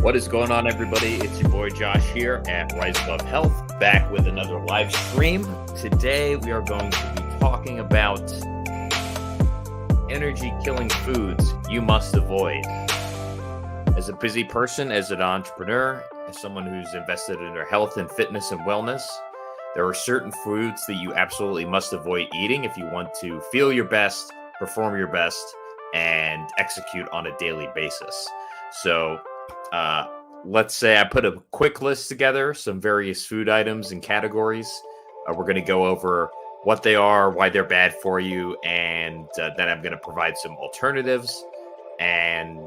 What is going on, everybody? It's your boy Josh here at Rise Above Health, back with another live stream. Today we are going to be talking about energy-killing foods you must avoid. As a busy person, as an entrepreneur, as someone who's invested in their health and fitness and wellness, there are certain foods that you absolutely must avoid eating if you want to feel your best, perform your best, and execute on a daily basis. So let's say I put a quick list together, some various food items and categories. We're going to go over what they are, why they're bad for you, and then I'm going to provide some alternatives and,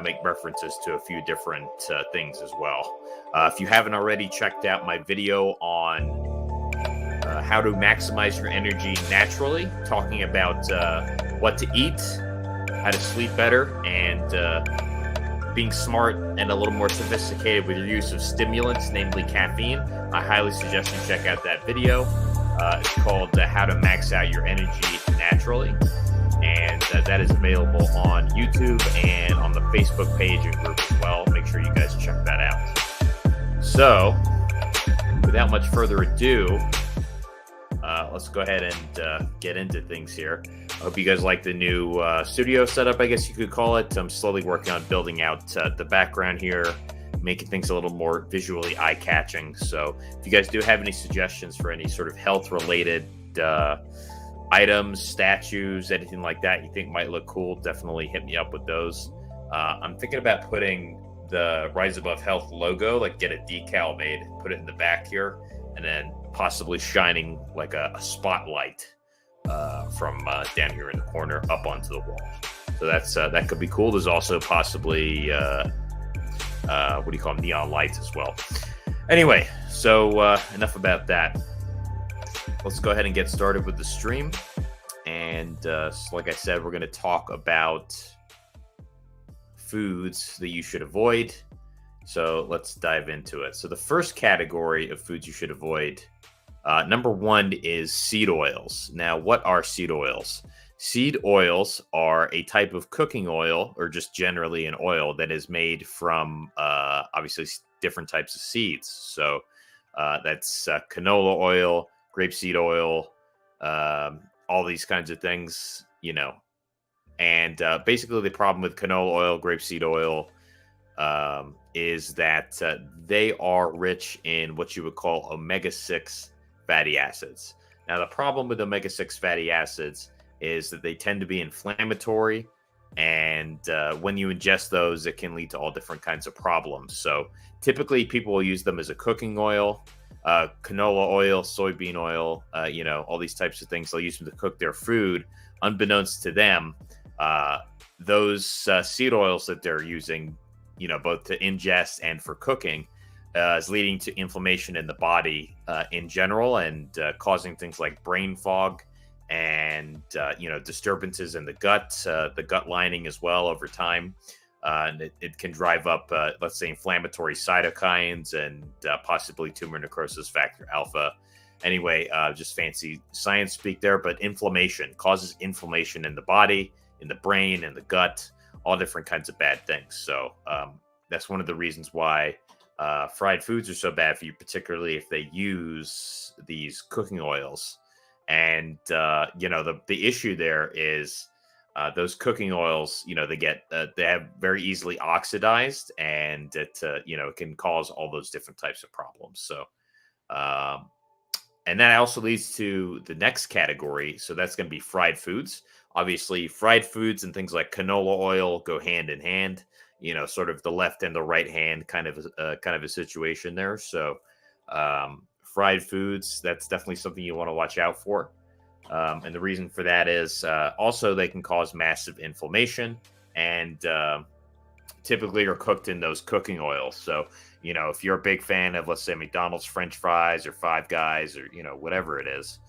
make references to a few different things as well. If you haven't already checked out my video on how to maximize your energy naturally, talking about what to eat, how to sleep better, and being smart and a little more sophisticated with your use of stimulants, namely caffeine, I highly suggest you check out that video. It's called How to Max Out Your Energy Naturally. And that is available on YouTube and on the Facebook page and group as well. Make sure you guys check that out. So, without much further ado, let's go ahead and get into things here. I hope you guys like the new studio setup, I guess you could call it. I'm slowly working on building out the background here, making things a little more visually eye-catching. So if you guys do have any suggestions for any sort of health-related items, statues, anything like that you think might look cool, definitely hit me up with those. I'm thinking about putting the Rise Above Health logo, like get a decal made, put it in the back here, and then possibly shining like a spotlight from down here in the corner up onto the wall. So that could be cool. There's also possibly neon lights as well. Anyway, so enough about that. Let's go ahead and get started with the stream. And like I said, we're going to talk about foods that you should avoid. So let's dive into it. So the first category of foods you should avoid, number one is seed oils. Now, what are seed oils? Seed oils are a type of cooking oil, or just generally an oil that is made from obviously different types of seeds. So that's canola oil, grapeseed oil, all these kinds of things, And basically the problem with canola oil, grapeseed oil, is that they are rich in what you would call omega-6 fatty acids. Now, the problem with omega-6 fatty acids is that they tend to be inflammatory, and when you ingest those, it can lead to all different kinds of problems. So typically people will use them as a cooking oil, canola oil, soybean oil, all these types of things. They'll use them to cook their food. Unbeknownst to them, those seed oils that they're using, both to ingest and for cooking, is leading to inflammation in the body in general, and causing things like brain fog and disturbances in the gut lining as well over time. And it can drive up, let's say, inflammatory cytokines and possibly tumor necrosis factor alpha. Anyway, just fancy science speak there, but inflammation causes inflammation in the body, in the brain, in the gut, all different kinds of bad things. So that's one of the reasons why fried foods are so bad for you, particularly if they use these cooking oils. And, the issue there is those cooking oils, they have very easily oxidized, and it can cause all those different types of problems. So, and that also leads to the next category. So that's going to be fried foods. Obviously, fried foods and things like canola oil go hand in hand, sort of the left and the right hand kind of a situation there. So fried foods, that's definitely something you want to watch out for. And the reason for that is also they can cause massive inflammation, and typically are cooked in those cooking oils. So, if you're a big fan of, let's say, McDonald's French fries or Five Guys or, whatever it is,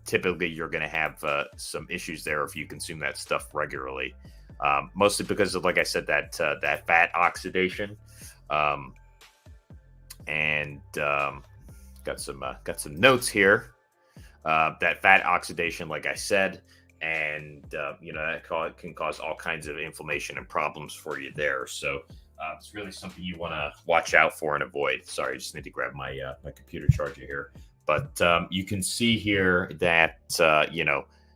typically you're going to have some issues there if you consume that stuff regularly. Mostly because of, like I said, that fat oxidation. Got some notes here. That fat oxidation, like I said, and that can cause all kinds of inflammation and problems for you there. So It's really something you want to watch out for and avoid. Sorry, I just need to grab my my computer charger here. But you can see here that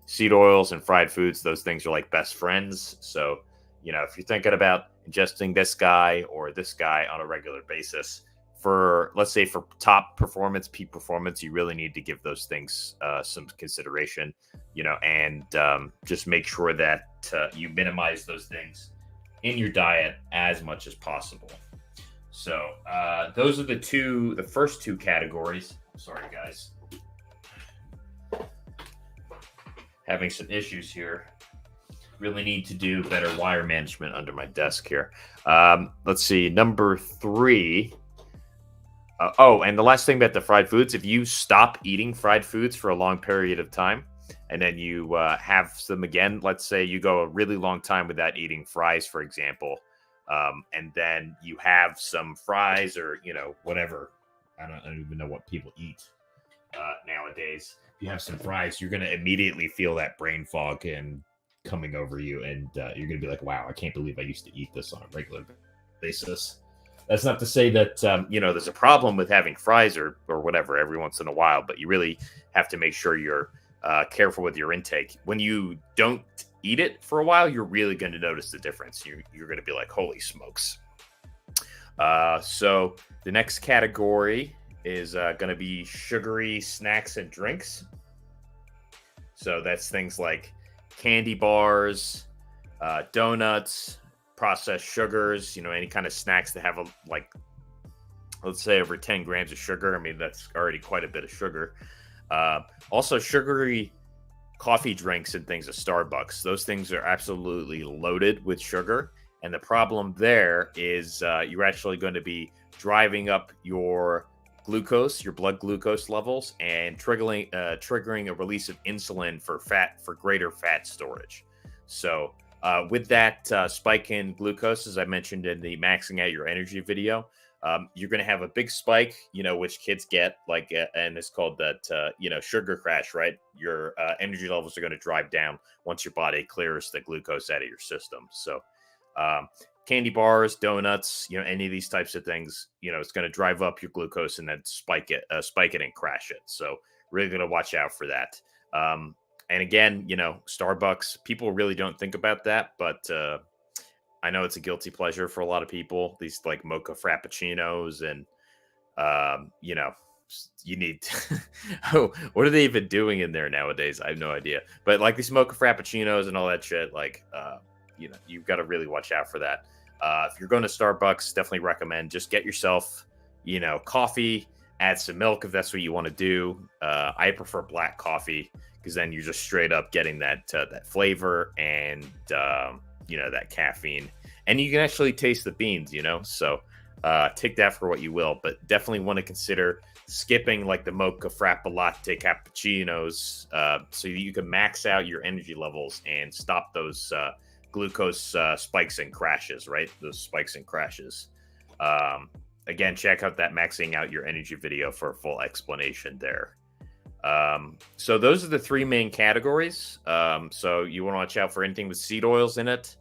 seed oils and fried foods, those things are like best friends. So if you're thinking about ingesting this guy or this guy on a regular basis, for let's say for top performance, peak performance, you really need to give those things some consideration, and just make sure that you minimize those things in your diet as much as possible. So those are the first two categories. Sorry, guys, having some issues here. Really need to do better wire management under my desk here. Let's see, number 3. And the last thing about the fried foods, if you stop eating fried foods for a long period of time and then you have them again, let's say you go a really long time without eating fries, for example, and then you have some fries or, whatever. I don't even know what people eat nowadays. If you have some fries, you're going to immediately feel that brain fog and coming over you. And you're going to be like, wow, I can't believe I used to eat this on a regular basis. That's not to say that, there's a problem with having fries or whatever every once in a while, but you really have to make sure you're careful with your intake. When you don't eat it for a while, you're really going to notice the difference. You're going to be like, holy smokes. So the next category is going to be sugary snacks and drinks. So that's things like candy bars, donuts, processed sugars, any kind of snacks that have let's say over 10 grams of sugar. I mean, that's already quite a bit of sugar. Also sugary coffee drinks and things at Starbucks. Those things are absolutely loaded with sugar. And the problem there is you're actually going to be driving up your glucose, your blood glucose levels, and triggering a release of insulin for greater fat storage. So with that spike in glucose, as I mentioned in the maxing out your energy video, you're going to have a big spike, which kids get, and it's called that, sugar crash, right? Your energy levels are going to drive down once your body clears the glucose out of your system. So candy bars, donuts, any of these types of things, it's going to drive up your glucose and then spike it and crash it. So really going to watch out for that. And again, Starbucks, people really don't think about that, but I know it's a guilty pleasure for a lot of people. These like mocha frappuccinos and, you need to, what are they even doing in there nowadays? I have no idea. But like these mocha frappuccinos and all that shit, you've got to really watch out for that. If you're going to Starbucks, definitely recommend just get yourself, coffee, add some milk if that's what you want to do. I prefer black coffee because then you're just straight up getting that flavor and that caffeine, and you can actually taste the beans. So take that for what you will, but definitely want to consider skipping like the mocha frappa latte cappuccinos, so you can max out your energy levels and stop those glucose spikes and crashes, right? Those spikes and crashes. Again, check out that maxing out your energy video for a full explanation there. So those are the 3 main categories. So you want to watch out for anything with seed oils in it,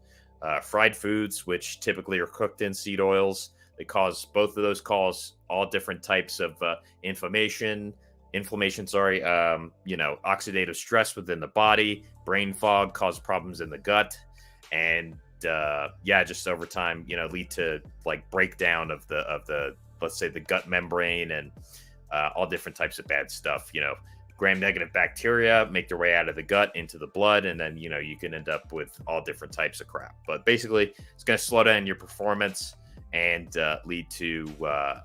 fried foods, which typically are cooked in seed oils. Both of those cause all different types of inflammation, oxidative stress within the body, brain fog, cause problems in the gut, and just over time, lead to like breakdown of the let's say the gut membrane and all different types of bad stuff. Gram-negative bacteria make their way out of the gut into the blood, and then you can end up with all different types of crap. But basically, it's going to slow down your performance and lead to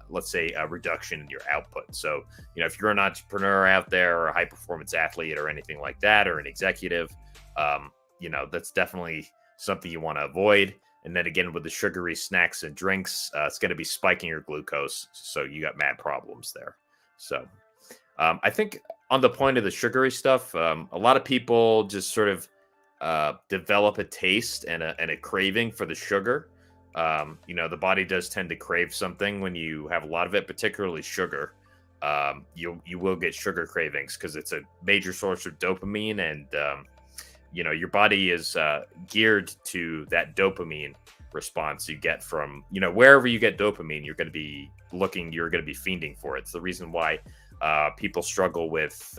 let's say a reduction in your output. So if you're an entrepreneur out there or a high performance athlete or anything like that, or an executive, that's definitely something you want to avoid. And then again, with the sugary snacks and drinks, it's going to be spiking your glucose, so you got mad problems there. So I think on the point of the sugary stuff, a lot of people just sort of develop a taste and a craving for the sugar. The body does tend to crave something when you have a lot of it, particularly sugar. You will get sugar cravings because it's a major source of dopamine, and your body is geared to that dopamine response you get from, wherever you get dopamine, you're going to be fiending for it. It's the reason why people struggle with,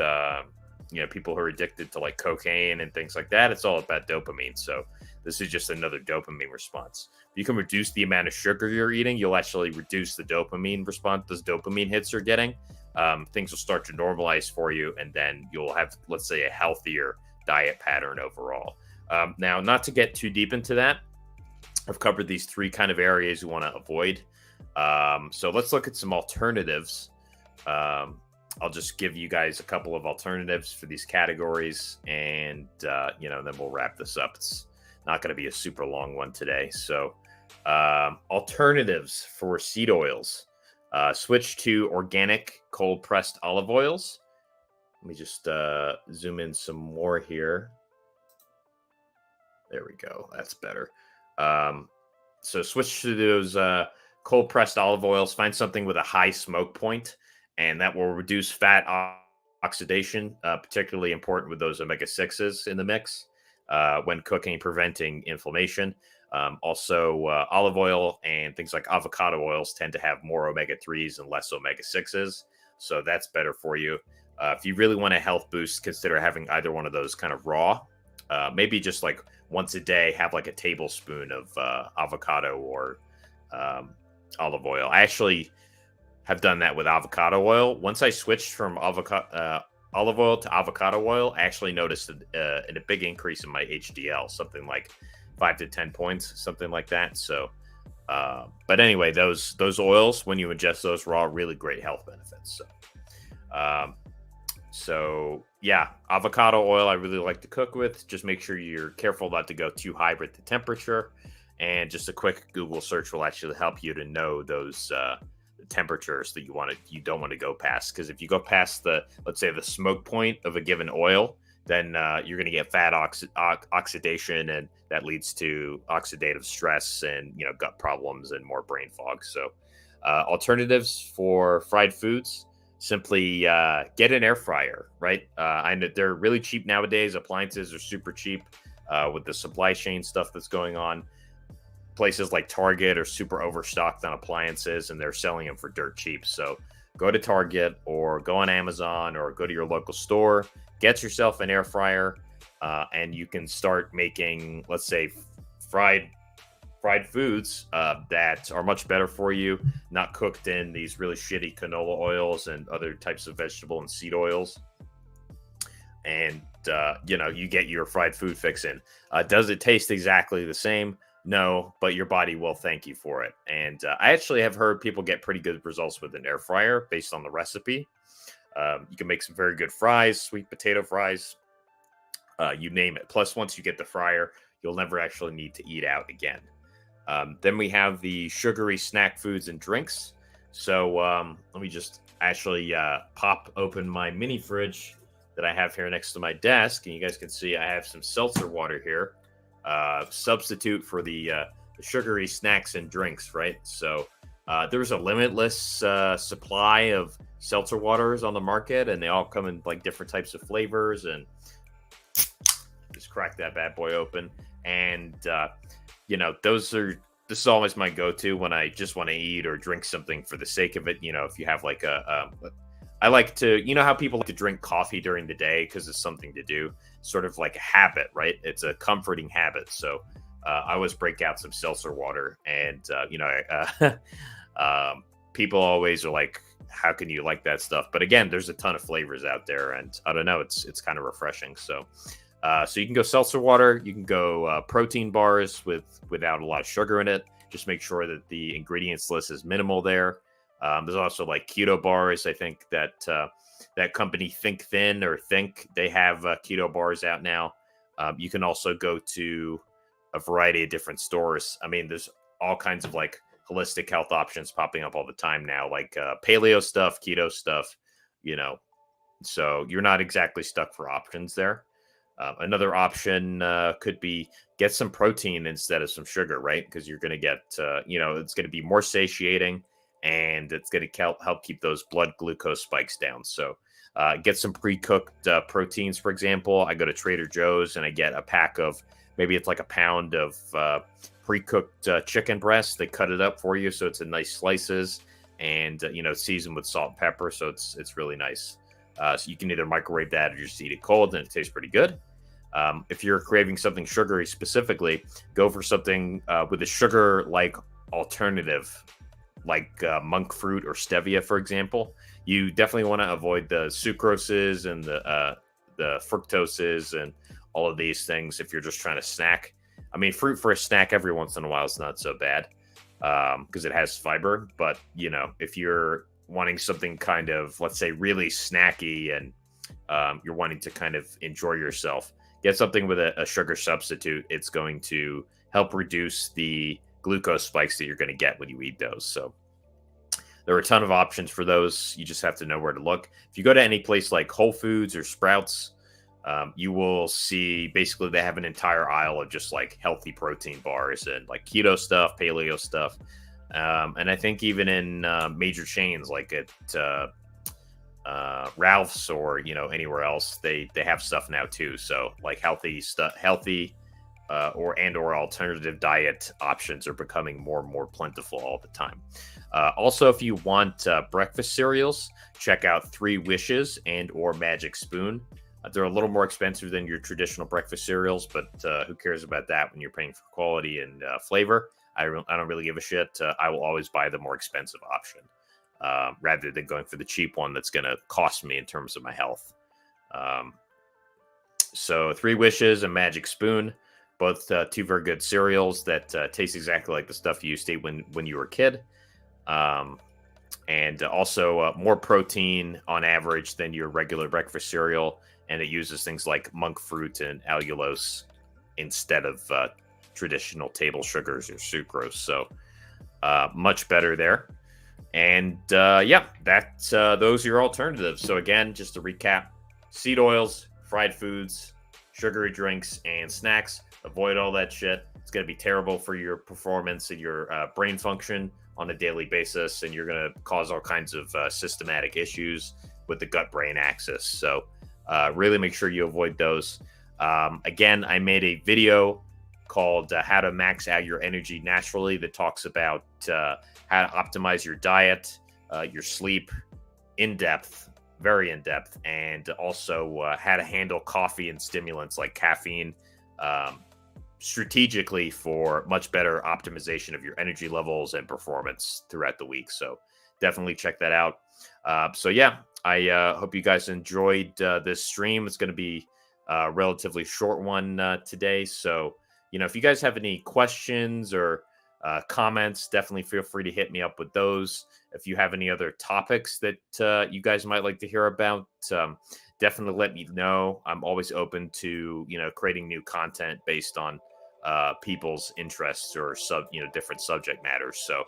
people who are addicted to like cocaine and things like that. It's all about dopamine. So this is just another dopamine response. If you can reduce the amount of sugar you're eating, you'll actually reduce the dopamine response, those dopamine hits you're getting. Things will start to normalize for you, and then you'll have, let's say, a healthier diet pattern overall. Now, not to get too deep into that, I've covered these 3 kind of areas you want to avoid. So let's look at some alternatives. I'll just give you guys a couple of alternatives for these categories, and then we'll wrap this up. It's not going to be a super long one today. So alternatives for seed oils. Switch to organic cold pressed olive oils. Let me just zoom in some more here. There we go. That's better. So switch to those cold pressed olive oils. Find something with a high smoke point, and that will reduce fat oxidation, particularly important with those omega-6s in the mix when cooking, preventing inflammation. Also, olive oil and things like avocado oils tend to have more omega-3s and less omega-6s, so that's better for you. If you really want a health boost, consider having either one of those kind of raw. Maybe just like once a day, have like a tablespoon of avocado or olive oil. I actually have done that with avocado oil. Once I switched from olive oil to avocado oil, I actually noticed a big increase in my HDL, something like 5 to 10 points, something like that. So, but anyway, those oils, when you ingest those raw, really great health benefits. So yeah, avocado oil I really like to cook with. Just make sure you're careful not to go too high with the temperature. And just a quick Google search will actually help you to know those the temperatures that you don't want to go past. Because if you go past let's say the smoke point of a given oil, then you're going to get fat oxidation, and that leads to oxidative stress and gut problems and more brain fog. So alternatives for fried foods, simply get an air fryer, right? I know they're really cheap nowadays. Appliances are super cheap with the supply chain stuff that's going on. Places like Target are super overstocked on appliances, and they're selling them for dirt cheap. So go to Target or go on Amazon or go to your local store, get yourself an air fryer, and you can start making, let's say, fried foods that are much better for you, not cooked in these really shitty canola oils and other types of vegetable and seed oils. And, you get your fried food fix in. Does it taste exactly the same? No, but your body will thank you for it. And I actually have heard people get pretty good results with an air fryer based on the recipe. You can make some very good fries, sweet potato fries, you name it. Plus, once you get the fryer, you'll never actually need to eat out again. Then we have the sugary snack foods and drinks. So let me just actually pop open my mini fridge that I have here next to my desk. And you guys can see I have some seltzer water here. Substitute for the sugary snacks and drinks, right? So there's a limitless supply of seltzer waters on the market, and they all come in like different types of flavors. And just crack that bad boy open, and this is always my go-to when I just want to eat or drink something for the sake of it. If you have like I like to, how people like to drink coffee during the day because it's something to do, sort of like a habit, right? It's a comforting habit. So I always break out some seltzer water, and people always are like, how can you like that stuff? But again, there's a ton of flavors out there, and I don't know, it's kind of refreshing. So you can go seltzer water, you can go protein bars without a lot of sugar in it. Just make sure that the ingredients list is minimal there. There's also like keto bars. I think that that company Think Thin or Think, they have keto bars out now. You can also go to a variety of different stores. I mean, there's all kinds of like holistic health options popping up all the time now, like paleo stuff, keto stuff, so you're not exactly stuck for options there. Another option could be get some protein instead of some sugar, right? Because you're going to get, it's going to be more satiating, and it's going to help keep those blood glucose spikes down. So get some pre-cooked proteins, for example. I go to Trader Joe's and I get a pack of, maybe it's like a pound of pre-cooked chicken breast. They cut it up for you, so it's in nice slices, and seasoned with salt and pepper, so it's really nice. So you can either microwave that or just eat it cold, and it tastes pretty good. If you're craving something sugary specifically, go for something with a sugar-like alternative, like monk fruit or stevia, for example. You definitely want to avoid the sucroses and the fructoses and all of these things if you're just trying to snack. I mean, fruit for a snack every once in a while is not so bad because it has fiber. But, if you're wanting something kind of, let's say, really snacky and you're wanting to kind of enjoy yourself, get something with a sugar substitute. It's going to help reduce the glucose spikes that you're going to get when you eat those. So there are a ton of options for those. You just have to know where to look. If you go to any place like Whole Foods or Sprouts, you will see basically they have an entire aisle of just like healthy protein bars and like keto stuff, paleo stuff. And I think even in major chains like at Ralph's or anywhere else, they have stuff now too. So like healthy or alternative diet options are becoming more and more plentiful all the time. Also, if you want breakfast cereals, check out 3 Wishes and or Magic Spoon. They're a little more expensive than your traditional breakfast cereals, but who cares about that when you're paying for quality and flavor? I don't really give a shit. I will always buy the more expensive option rather than going for the cheap one that's going to cost me in terms of my health. So 3 Wishes and Magic Spoon, both 2 very good cereals that taste exactly like the stuff you used to eat when you were a kid. And also more protein on average than your regular breakfast cereal. And it uses things like monk fruit and allulose instead of traditional table sugars or sucrose. So much better there. And those are your alternatives. So again, just to recap, seed oils, fried foods, sugary drinks, and snacks. Avoid all that shit. It's going to be terrible for your performance and your brain function on a daily basis, and you're going to cause all kinds of systematic issues with the gut-brain axis. So really make sure you avoid those. Again, I made a video called How to Max Out Your Energy Naturally that talks about how to optimize your diet, your sleep, very in depth, and also how to handle coffee and stimulants like caffeine strategically for much better optimization of your energy levels and performance throughout the week. So definitely check that out. I hope you guys enjoyed this stream. It's going to be a relatively short one today. So, if you guys have any questions or comments, definitely feel free to hit me up with those. If you have any other topics that you guys might like to hear about, definitely let me know. I'm always open to, creating new content based on people's interests or different subject matters. So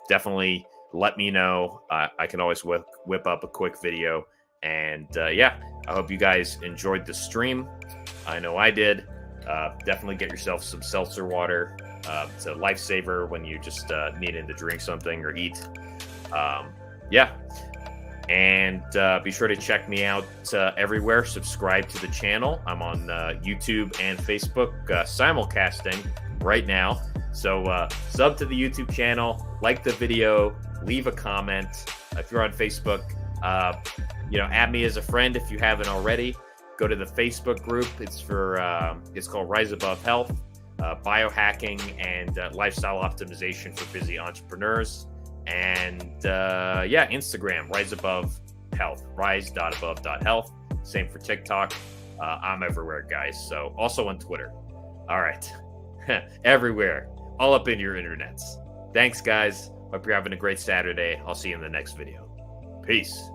definitely let me know. I can always whip up a quick video. And I hope you guys enjoyed the stream. I know I did. Definitely get yourself some seltzer water. It's a lifesaver when you just needing to drink something or eat. And be sure to check me out everywhere. Subscribe to the channel. I'm on YouTube and Facebook simulcasting right now. So sub to the YouTube channel, like the video, leave a comment. If you're on Facebook, add me as a friend if you haven't already. Go to the Facebook group. It's called Rise Above Health, biohacking and lifestyle optimization for busy entrepreneurs. And Instagram, Rise Above Health, rise.above.health. Same for TikTok. I'm everywhere, guys. So also on Twitter. All right. Everywhere. All up in your internets. Thanks, guys. Hope you're having a great Saturday. I'll see you in the next video. Peace.